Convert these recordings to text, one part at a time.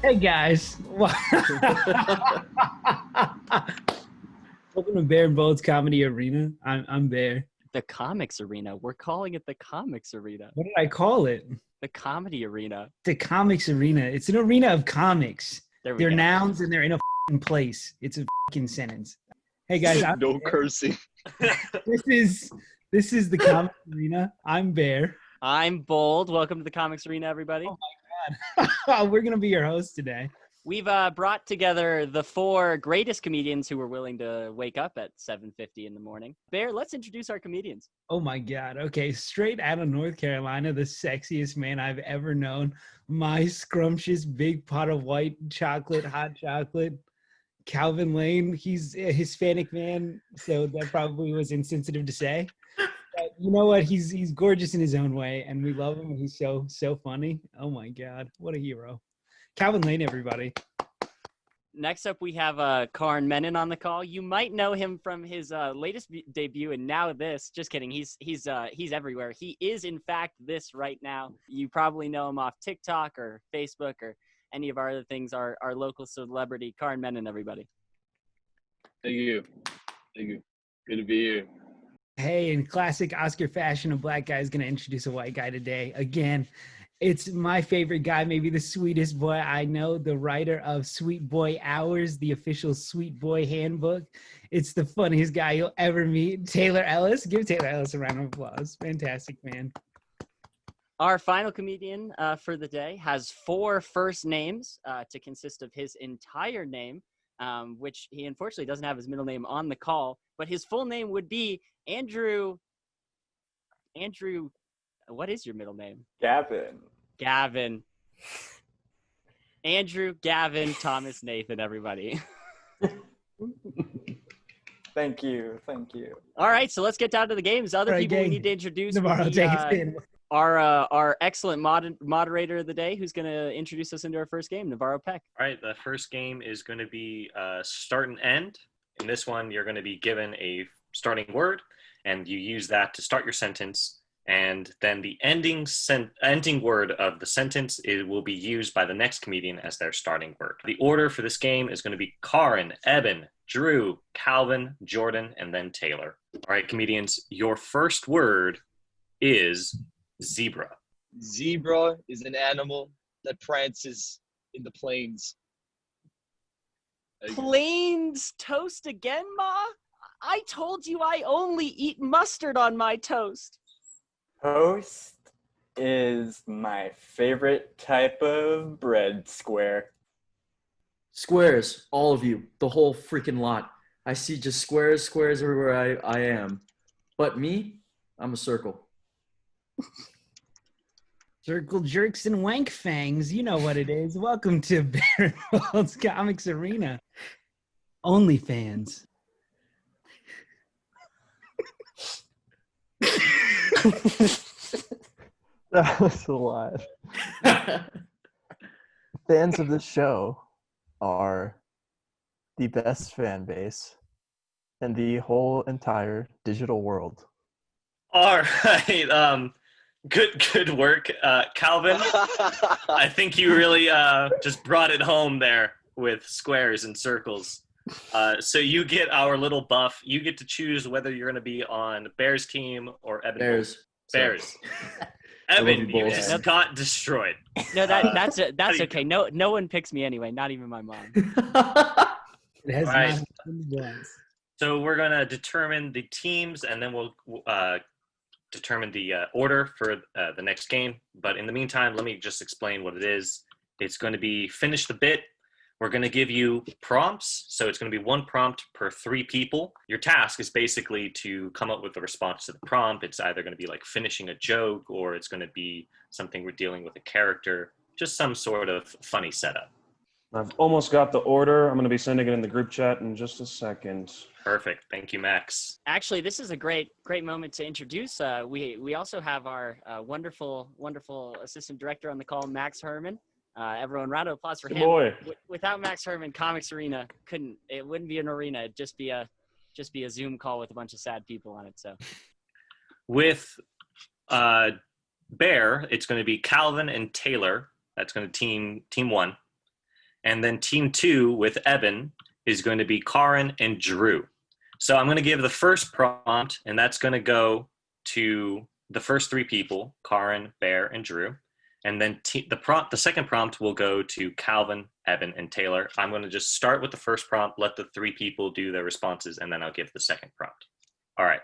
Hey guys, welcome to Bear and Bold's Comedy Arena. I'm Bear. The Comics Arena. We're calling it the Comics Arena. What did I call it? The Comedy Arena. The Comics Arena. It's an arena of comics. They're go. nouns and they're in a place. It's a sentence. Hey guys, no cursing. This is the Comics Arena. I'm Bear. I'm Bold. Welcome to the Comics Arena, everybody. Oh my God. We're gonna be your hosts today. We've brought together the four greatest comedians who were willing to wake up at 7:50 in the morning. Bear, let's introduce our comedians. Oh my God. Okay, straight out of North Carolina, the sexiest man I've ever known. My scrumptious big pot of white chocolate, hot chocolate. Calvin Lane. He's a Hispanic man, so that probably was insensitive to say. But you know what? He's gorgeous in his own way, and we love him. He's so funny. Oh my God, what a hero. Calvin Lane, everybody. Next up, we have Karan Menon on the call. You might know him from his latest debut, and now this. Just kidding. He's everywhere. He is, in fact, this right now. You probably know him off TikTok or Facebook or any of our other things. Our local celebrity, Karan Menon, everybody. Thank you. Good to be here. Hey, in classic Oscar fashion, a black guy is going to introduce a white guy today. Again, it's my favorite guy, maybe the sweetest boy I know, the writer of Sweet Boy Hours, the official Sweet Boy handbook. It's the funniest guy you'll ever meet, Taylor Ellis. Give Taylor Ellis a round of applause. Fantastic, man. Our final comedian for the day has four first names to consist of his entire name, which he unfortunately doesn't have his middle name on the call, but his full name would be Andrew, what is your middle name? Gavin. Andrew, Gavin, Thomas, Nathan, everybody. Thank you. All right, so let's get down to the games. Other people we need to introduce. Navarro, take us in. Our excellent moderator of the day, who's going to introduce us into our first game, Navarro Peck. All right, the first game is going to be start and end. In this one, you're going to be given a starting word, and you use that to start your sentence. And then the ending word of the sentence will be used by the next comedian as their starting word. The order for this game is going to be Karan, Eben, Drew, Calvin, Jordyn, and then Taylor. All right, comedians, your first word is zebra. Zebra is an animal that prances in the plains. Plains toast again, Ma? I told you I only eat mustard on my toast. Toast is my favorite type of bread square. Squares, all of you, the whole freaking lot. I see just squares everywhere I am. But me, I'm a circle. Circle jerks and wank fangs. You know what it is. Welcome to Bear and Bold's Comics Arena. OnlyFans. That was a lot. Fans of this show are the best fan base in the whole entire digital world. All right, good work, Calvin. I think you really just brought it home there with squares and circles. So you get our little buff. You get to choose whether you're going to be on Bears team or Eben. Bears. Eben, you just got destroyed. No, that's okay. No one picks me anyway. Not even my mom. It has right. not. So we're going to determine the teams, and then we'll determine the order for the next game. But in the meantime, let me just explain what it is. It's going to be finish the bit. We're going to give you prompts. So it's going to be one prompt per 3 people. Your task is basically to come up with a response to the prompt. It's either going to be like finishing a joke, or it's going to be something we're dealing with a character, just some sort of funny setup. I've almost got the order. I'm going to be sending it in the group chat in just a second. Perfect. Thank you, Max. Actually, this is a great moment to introduce. We also have our wonderful assistant director on the call, Max Herrmann. Everyone, round of applause for him. Boy. Without Max Herrmann, Comics Arena wouldn't be an arena. It'd just be a Zoom call with a bunch of sad people on it. So, with Bear, it's going to be Calvin and Taylor. That's going to team 1. And then team 2 with Eben is going to be Karan and Drew. So I'm going to give the first prompt, and that's going to go to the first 3 people, Karan, Bear, and Drew. And then the second prompt will go to Calvin, Eben, and Taylor. I'm going to just start with the first prompt, let the 3 people do their responses, and then I'll give the second prompt. All right.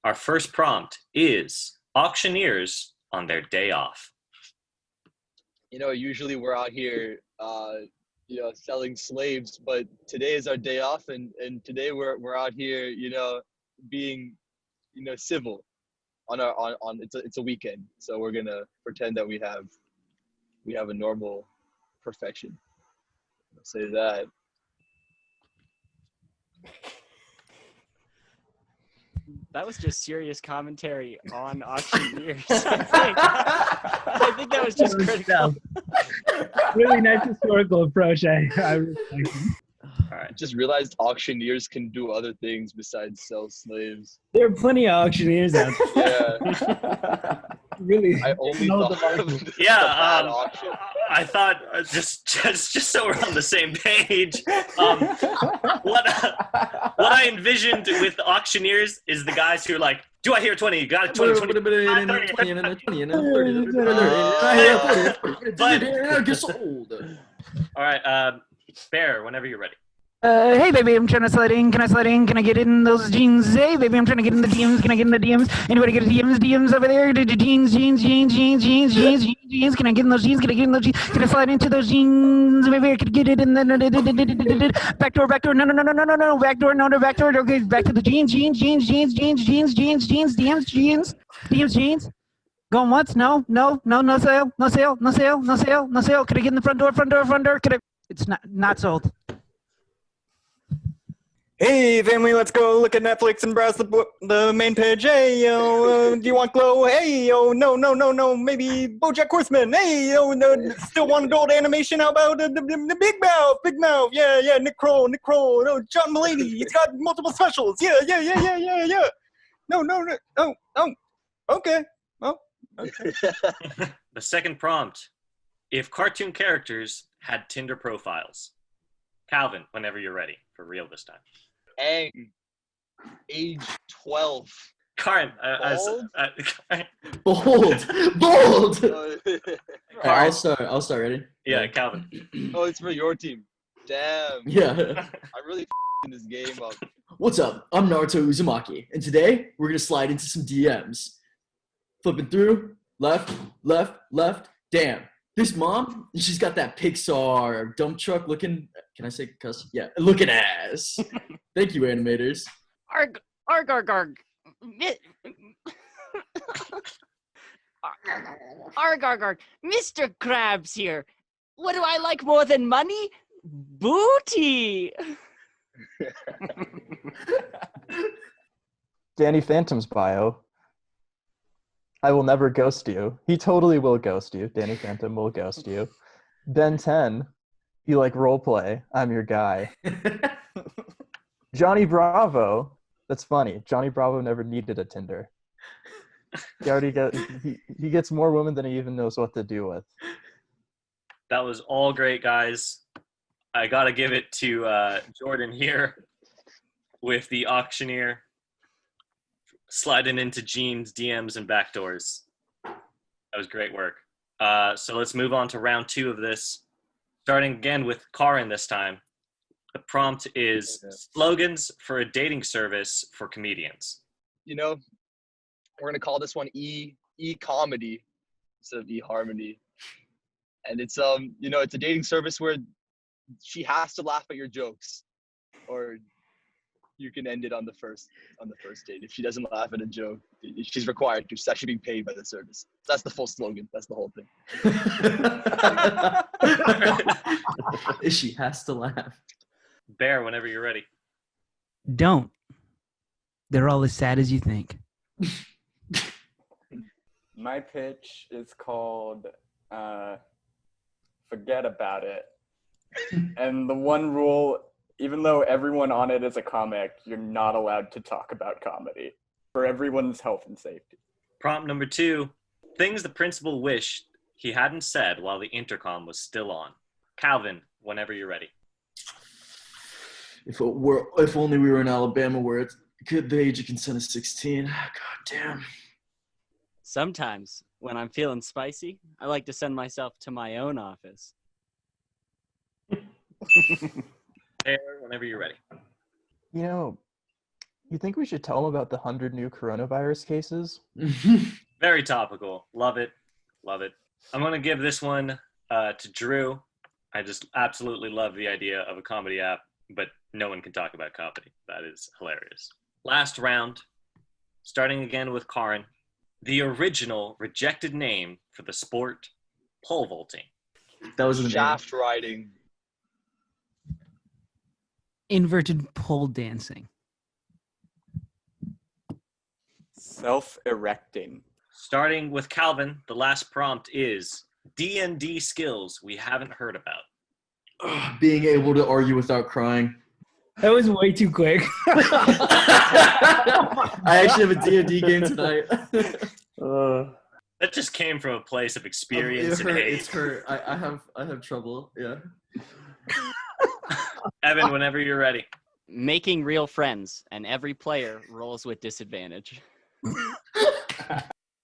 Our first prompt is auctioneers on their day off. Usually we're out here, selling slaves, but today is our day off, and today we're out here, being, civil on it's a weekend, so we're gonna pretend that we have a normal profession. I'll say that. That was just serious commentary on auctioneers. I think that was just critical. Really nice historical approach. I respect it. All right. Just realized auctioneers can do other things besides sell slaves. There are plenty of auctioneers out there. Yeah. Really. I only thought of the bad auction. I thought just so we're on the same page. What I envisioned with auctioneers is the guys who are like, do I hear 20? You got it, 20, 20. All right, Bear, whenever you're ready. Hey baby, I'm trying to slide in. Can I slide in? Can I get in those jeans? Hey baby, I'm trying to get in the DMs. Can I get in the DMs? Anybody get DMs over there? Jeans. Can I get in those jeans? Can I get in those jeans? Can I slide into those jeans? Baby, I could get it in the back door. No, back door. Okay, back to the jeans. DMs. Going once? No sale. Could I get in the front door? Could I? It's not sold. Hey, family, let's go look at Netflix and browse the main page. Hey, yo, do you want Glow? Hey, yo, no, maybe BoJack Horseman. Hey, yo, still want adult animation? How about the Big Mouth? Yeah, Nick Kroll. No, John Mulaney. He's got multiple specials. Yeah. No. Okay. Oh, okay. The second prompt: if cartoon characters had Tinder profiles. Calvin, whenever you're ready, for real this time. Aang, age 12. Karan, Bold. I'll start. Ready? Yeah, Calvin. Oh, it's for your team. Damn. Yeah. I really in this game up. What's up? I'm Naruto Uzumaki, and today we're gonna slide into some DMs. Flipping through, left. Damn. This mom, she's got that Pixar dump truck looking. Can I say cuss? Yeah, looking ass. Thank you, animators. Arg. Arg. Mr. Krabs here. What do I like more than money? Booty. Danny Phantom's bio. I will never ghost you. He totally will ghost you. Danny Phantom will ghost you. Ben 10, you like role play. I'm your guy. Johnny Bravo. That's funny. Johnny Bravo never needed a Tinder. He gets more women than he even knows what to do with. That was all great, guys. I got to give it to Jordyn here with the auctioneer sliding into Gene's DMs and backdoors. That was great work. So let's move on to round 2 of this. Starting again with Karan this time. The prompt is slogans for a dating service for comedians. We're going to call this one E-comedy instead of E-harmony. And it's, it's a dating service where she has to laugh at your jokes, or you can end it on the first date. If she doesn't laugh at a joke, she's required to. She's actually being paid by the service. That's the full slogan. That's the whole thing. She has to laugh. Bear, whenever you're ready. Don't. They're all as sad as you think. My pitch is called Forget About It. And the one rule, even though everyone on it is a comic, you're not allowed to talk about comedy for everyone's health and safety. Prompt number 2, things the principal wished he hadn't said while the intercom was still on. Calvin, whenever you're ready. If only we were in Alabama where the age of consent is 16. God damn. Sometimes when I'm feeling spicy, I like to send myself to my own office. Whenever you're ready. You think we should tell them about the 100 new coronavirus cases? Very topical. Love it. Love it. I'm going to give this one to Drew. I just absolutely love the idea of a comedy app, but no one can talk about comedy. That is hilarious. Last round, starting again with Karan. The original rejected name for the sport pole vaulting. That was the name. Shaft riding. Inverted pole dancing. Self-erecting. Starting with Calvin, the last prompt is D&D skills we haven't heard about. Being able to argue without crying. That was way too quick. I actually have a D&D game tonight. That just came from a place of experience and hate. It's hurt. I have trouble. Yeah. Evan, whenever you're ready. Making real friends, and every player rolls with disadvantage.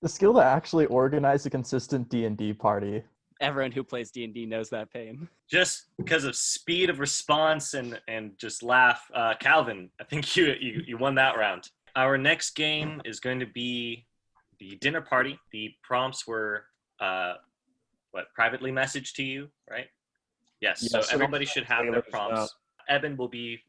The skill to actually organize a consistent D&D party. Everyone who plays D&D knows that pain. Just because of speed of response and just laugh. Calvin, I think you won that round. Our next game is going to be the dinner party. The prompts were privately messaged to you, right? Yes. So everybody should have their prompts. Eben will be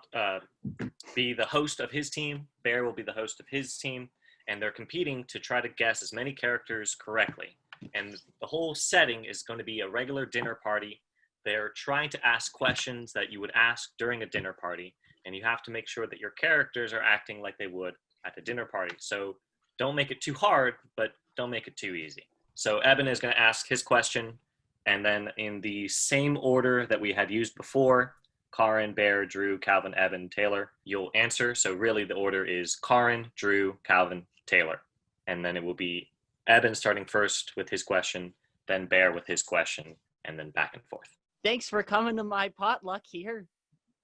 the host of his team. Bear will be the host of his team, and they're competing to try to guess as many characters correctly. And the whole setting is going to be a regular dinner party. They're trying to ask questions that you would ask during a dinner party, and you have to make sure that your characters are acting like they would at a dinner party. So don't make it too hard, but don't make it too easy. So Eben is going to ask his question, and then in the same order that we had used before, Karan, Bear, Drew, Calvin, Eben, Taylor, you'll answer. So really the order is Karan, Drew, Calvin, Taylor. And then it will be Eben starting first with his question, then Bear with his question, and then back and forth. Thanks for coming to my potluck here.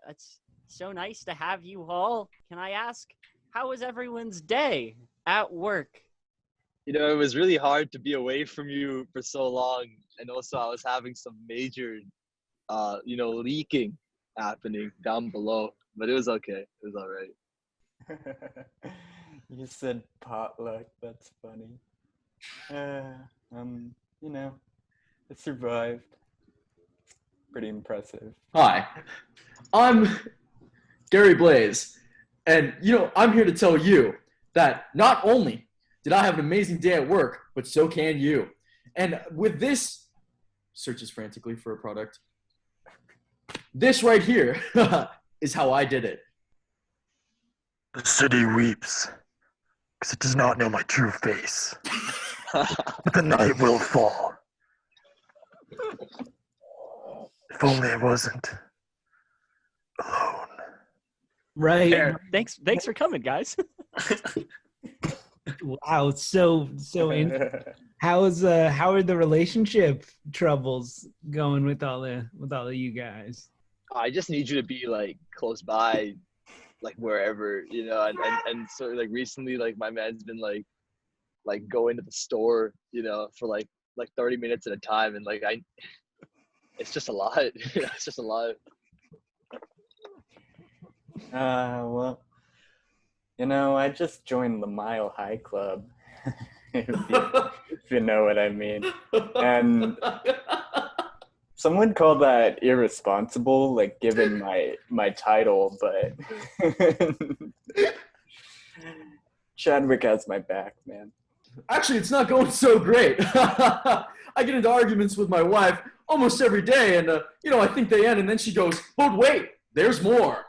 It's so nice to have you all. Can I ask, how was everyone's day at work? It was really hard to be away from you for so long. And also I was having some major, leaking happening down below. But it was okay. It was all right. You said potluck. That's funny. It survived. Pretty impressive. Hi, I'm Gary Blaze, and I'm here to tell you that not only did I have an amazing day at work, but so can you. And with this, searches frantically for a product. This right here is how I did it. The city weeps, because it does not know my true face. The night will fall. If only I wasn't alone. Right. Bear, thanks for coming, guys. Wow, so how are the relationship troubles going with all of you guys? I just need you to be like close by, like wherever, and so like recently, like my man's been like going to the store, for like 30 minutes at a time, and like it's just a lot. It's just a lot. Well, I just joined the Mile High Club, if you know what I mean. And someone called that irresponsible, like given my title, but Chadwick has my back, man. Actually, it's not going so great. I get into arguments with my wife almost every day, and I think they end, and then she goes, "But wait, there's more."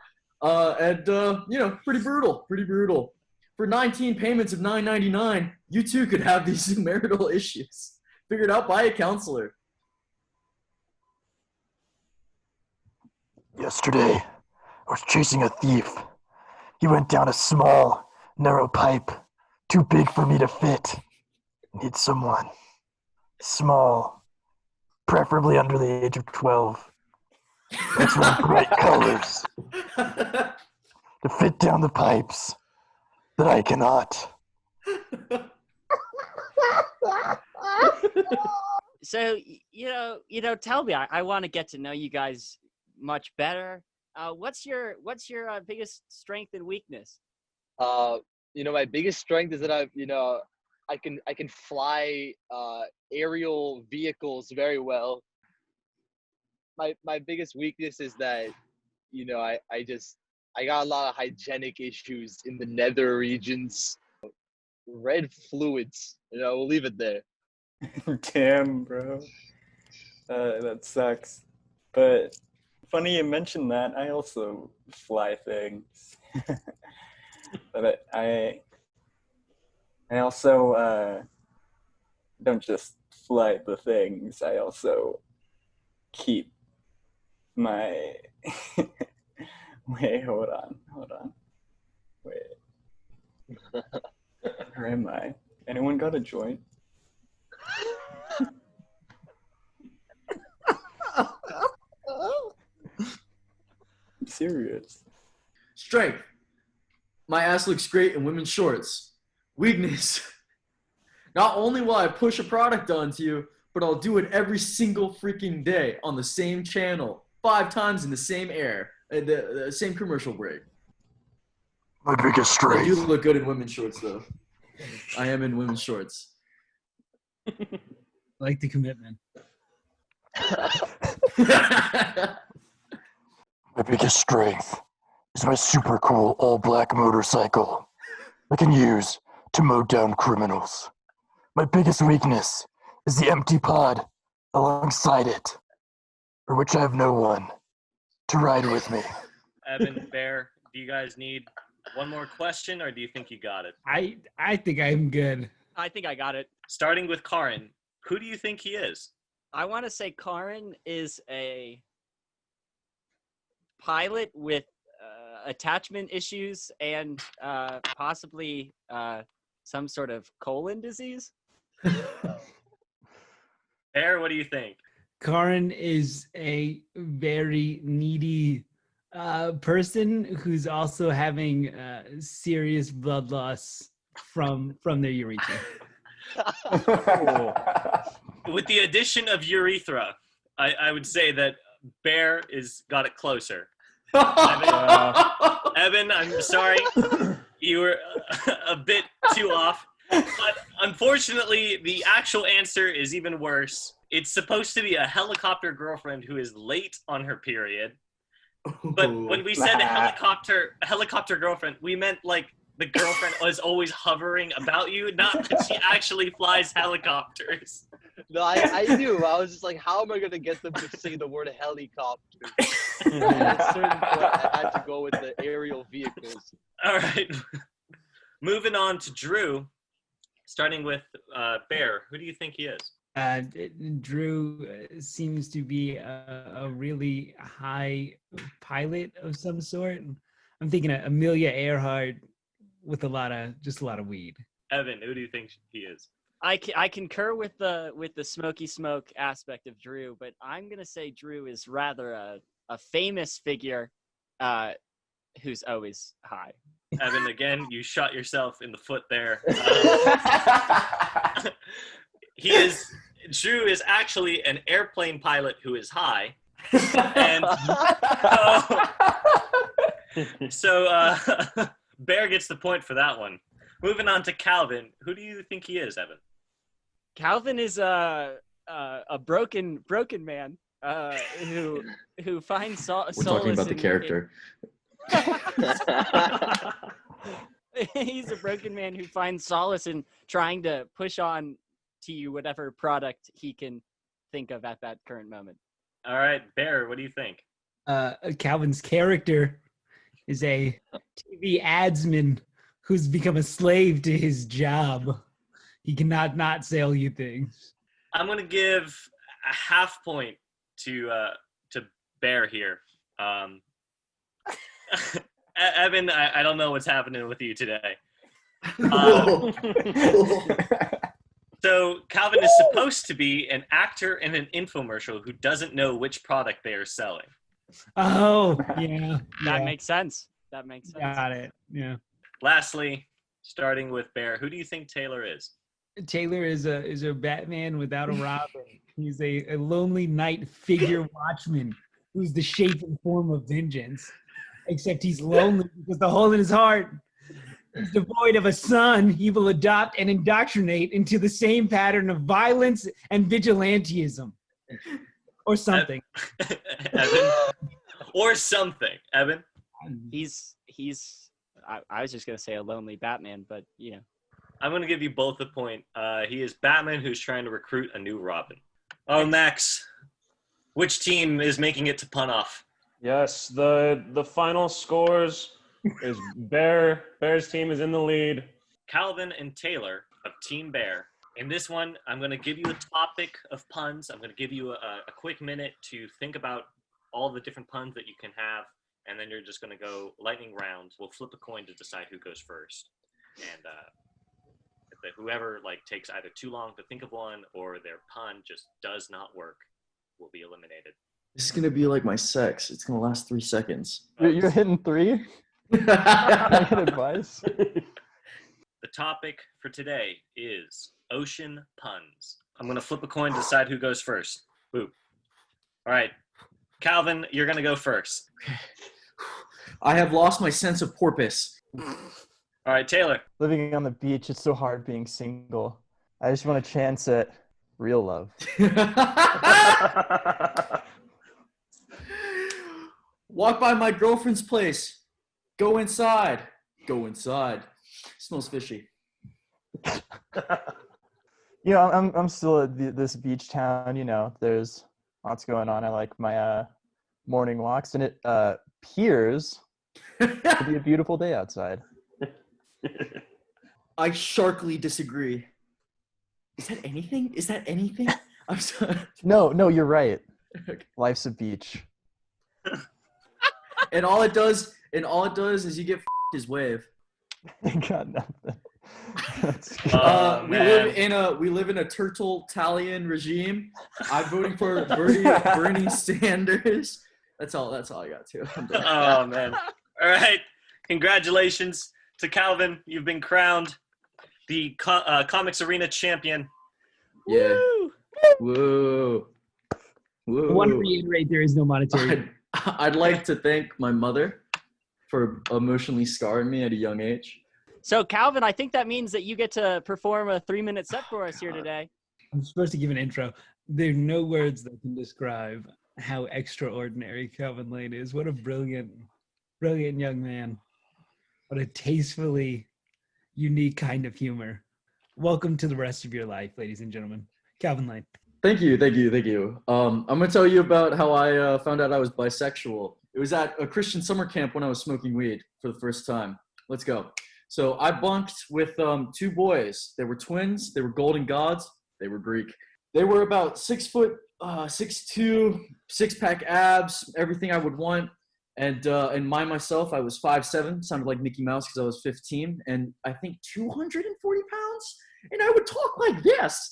Pretty brutal. For 19 payments of $9.99, you too could have these marital issues figured out by a counselor. Yesterday, I was chasing a thief. He went down a small, narrow pipe, too big for me to fit. Need someone small, preferably under the age of 12, Let's wear bright colors to fit down the pipes that I cannot. So tell me. I want to get to know you guys much better. What's your biggest strength and weakness? My biggest strength is that I can fly aerial vehicles very well. My biggest weakness is that I got a lot of hygienic issues in the nether regions. Red fluids. We'll leave it there. Damn, bro. That sucks. But funny you mentioned that. I also fly things. But I also don't just fly the things. I also keep my... Wait, hold on. Wait. Where am I? Anyone got a joint? I'm serious. Strength. My ass looks great in women's shorts. Weakness. Not only will I push a product onto you, but I'll do it every single freaking day on the same channel, 5 times in the same air, the same commercial break. My biggest strength. I do look good in women's shorts, though. I am in women's shorts. Like the commitment. My biggest strength is my super cool all-black motorcycle I can use to mow down criminals. My biggest weakness is the empty pod alongside it, for which I have no one to ride with me. Eben, Bear, do you guys need one more question, or do you think you got it? I think I'm good. I think I got it. Starting with Karan, who do you think he is? I want to say Karan is a pilot with attachment issues and possibly some sort of colon disease. Bear, what do you think? Karan is a very needy person who's also having serious blood loss from their urethra. With the addition of urethra, I would say that Bear got it closer. Eben, I'm sorry. You were a bit too off. But unfortunately, the actual answer is even worse. It's supposed to be a helicopter girlfriend who is late on her period. But when we said helicopter girlfriend, we meant like the girlfriend was always hovering about you, not that she actually flies helicopters. No, I knew. I was just like, how am I going to get them to say the word helicopter? At a certain point, I had to go with the aerial vehicles. All right. Moving on to Drew, starting with Bear. Who do you think he is? Drew seems to be a really high pilot of some sort. I'm thinking of Amelia Earhart with a lot of weed. Evan, who do you think he is? I concur with the smoky smoke aspect of Drew, but I'm gonna say Drew is rather a famous figure who's always high. Evan, again, you shot yourself in the foot there. Drew is actually an airplane pilot who is high, and so Bear gets the point for that one. Moving on to Calvin, who do you think he is, Evan? Calvin is a broken man who finds solace. We're talking about the character. He's a broken man who finds solace in trying to push on to you whatever product he can think of at that current moment. All right, Bear, what do you think? Calvin's character is a TV adsman who's become a slave to his job. He cannot not sell you things. I'm going to give a half point to Bear here. Evan, I don't know what's happening with you today. So Calvin is supposed to be an actor in an infomercial who doesn't know which product they are selling. Oh, yeah. That makes sense. That makes sense. Got it. Yeah. Lastly, starting with Bear, who do you think Taylor is? Taylor is a Batman without a Robin. He's a lonely night figure watchman who's the shape and form of vengeance. Except he's lonely because the hole in his heart is devoid of a son he will adopt and indoctrinate into the same pattern of violence and vigilantism. Or something. Evan? Or something. Evan? He's I was just gonna say a lonely Batman, but I'm going to give you both a point. He is Batman who's trying to recruit a new Robin. Oh, Max, which team is making it to pun off? Yes, the final scores is Bear's team is in the lead. Calvin and Taylor of Team Bear. In this one, I'm going to give you a topic of puns. I'm going to give you a quick minute to think about all the different puns that you can have, and then you're just going to go lightning round. We'll flip a coin to decide who goes first. And whoever takes either too long to think of one or their pun just does not work will be eliminated. This is gonna be like my sex. It's gonna last 3 seconds. You're hitting 3? Can I get advice? The topic for today is ocean puns. I'm going to flip a coin to decide who goes first. Boop. All right. Calvin, you're going to go first. I have lost my sense of porpoise. All right, Taylor. Living on the beach, it's so hard being single. I just want a chance at real love. Walk by my girlfriend's place. Go inside. Go inside. Smells fishy. I'm still at this beach town. There's lots going on. I like my morning walks, and it appears to be a beautiful day outside. I sharply disagree. Is that anything? I'm sorry. No, you're right. Life's a beach. And all it does is you get his wave. Got nothing. We live in a turtle-talian regime. I'm voting for Bernie Sanders. That's all I got too. Oh man. All right. Congratulations to Calvin. You've been crowned the Comics Arena champion. Yeah. Woo. I want to reiterate there is no monetary. I'd like to thank my mother for emotionally scarring me at a young age. So, Calvin, I think that means that you get to perform a 3-minute set for us here today. I'm supposed to give an intro. There are no words that can describe how extraordinary Calvin Lane is. What a brilliant young man. What a tastefully unique kind of humor. Welcome to the rest of your life, ladies and gentlemen. Calvin Lane. Thank you. I'm going to tell you about how I found out I was bisexual. It was at a Christian summer camp when I was smoking weed for the first time. Let's go. So I bunked with 2 boys. They were twins. They were golden gods. They were Greek. They were about 6 foot, 6'2", 6-pack abs, everything I would want. And myself, I was 5'7", sounded like Mickey Mouse because I was 15, and I think 240 pounds. And I would talk like this.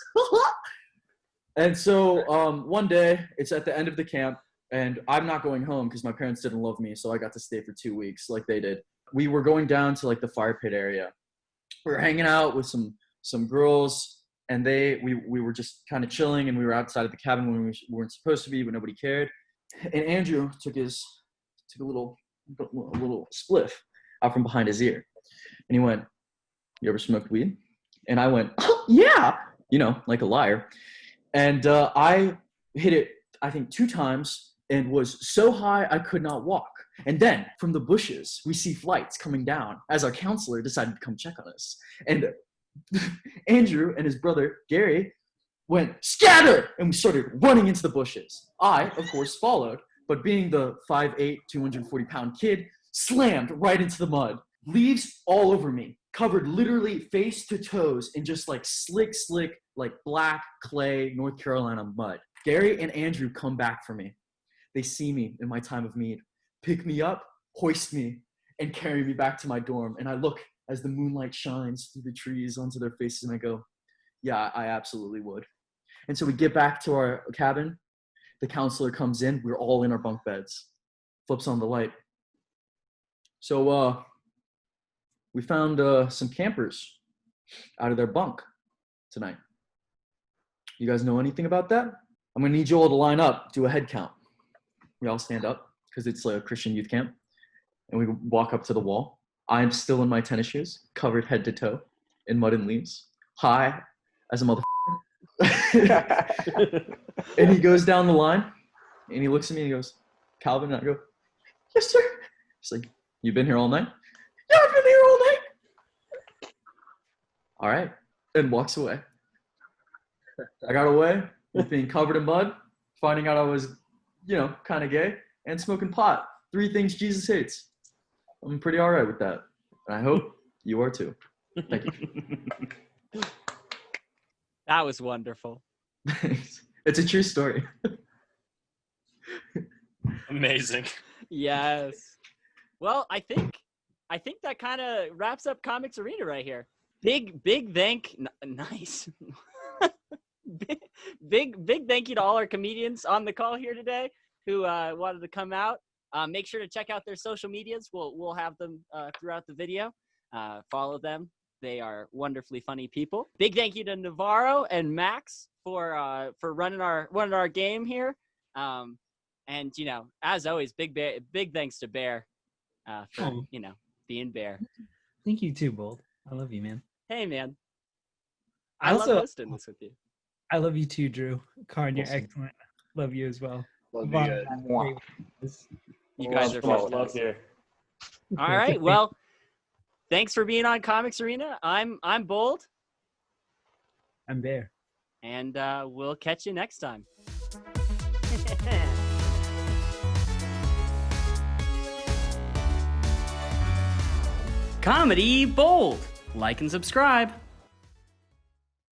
And so one day, it's at the end of the camp, and I'm not going home because my parents didn't love me, so I got to stay for 2 weeks like they did. We were going down to the fire pit area. We were hanging out with some girls, and we were just kind of chilling, and we were outside of the cabin when we weren't supposed to be, but nobody cared. And Andrew took a little spliff out from behind his ear, and he went, "You ever smoked weed?" And I went, "Oh, yeah," like a liar. And I hit it, I think, 2 times and was so high I could not walk. And then from the bushes, we see flights coming down as our counselor decided to come check on us. And Andrew and his brother, Gary, went, "Scatter!" And we started running into the bushes. I, of course, followed, but being the 5'8", 240-pound kid, slammed right into the mud. Leaves all over me, covered literally face to toes in just slick, black clay North Carolina mud. Gary and Andrew come back for me. They see me in my time of need, pick me up, hoist me, and carry me back to my dorm. And I look as the moonlight shines through the trees onto their faces, and I go, "Yeah, I absolutely would." And so we get back to our cabin. The counselor comes in. We're all in our bunk beds. flips on the light. So we found some campers out of their bunk tonight. You guys know anything about that? I'm gonna need you all to line up, do a head count. We all stand up because it's like a Christian youth camp, and we walk up to the wall. I'm still in my tennis shoes, covered head to toe in mud and leaves, high as a motherfucker. And he goes down the line, and he looks at me and he goes, Calvin, and I go, yes, sir. He's like, you been here all night? Yeah, I've been here all night. All right, and walks away. I got away with being covered in mud, finding out I was, kind of gay, and smoking pot. 3 things Jesus hates. I'm pretty all right with that. And I hope you are too. Thank you. That was wonderful. It's a true story. Amazing. Yes. Well, I think that kind of wraps up Comics Arena right here. Big nice. big thank you to all our comedians on the call here today who wanted to come out. Make sure to check out their social medias. We'll have them throughout the video. Follow them. They are wonderfully funny people. Big thank you to Navarro and Max for running our game here. And as always, big thanks to Bear for being Bear. Thank you too, Bold. I love you, man. Hey, man. I love also hosting this with you. I love you too, Drew. Karan, you're Awesome. excellent. Love you as well. Love you Vaughn, guys. great. You guys are Love fantastic. here. All right. Well, thanks for being on Comics Arena. I'm Bold, I'm Bear. and we'll catch you next time. Comedy Bold. Like and subscribe.